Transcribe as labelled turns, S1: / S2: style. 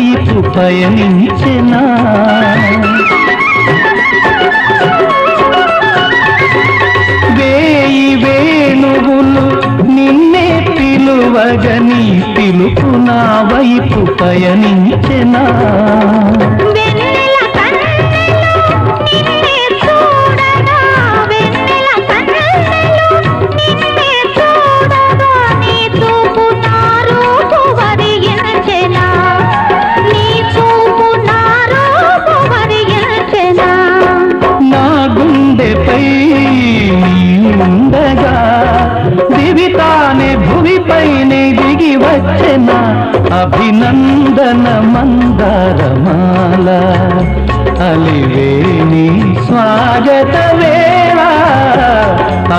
S1: వైపు పయనించెనా వేయి వేణువులు నిన్నే పిలువగని పిలుపు నా వైపు పయనించెనా ఉండగా దివితానే భువిపైనే దిగి వచ్చెన అభినందన మందారమాల అలివేణి స్వాగత వేళ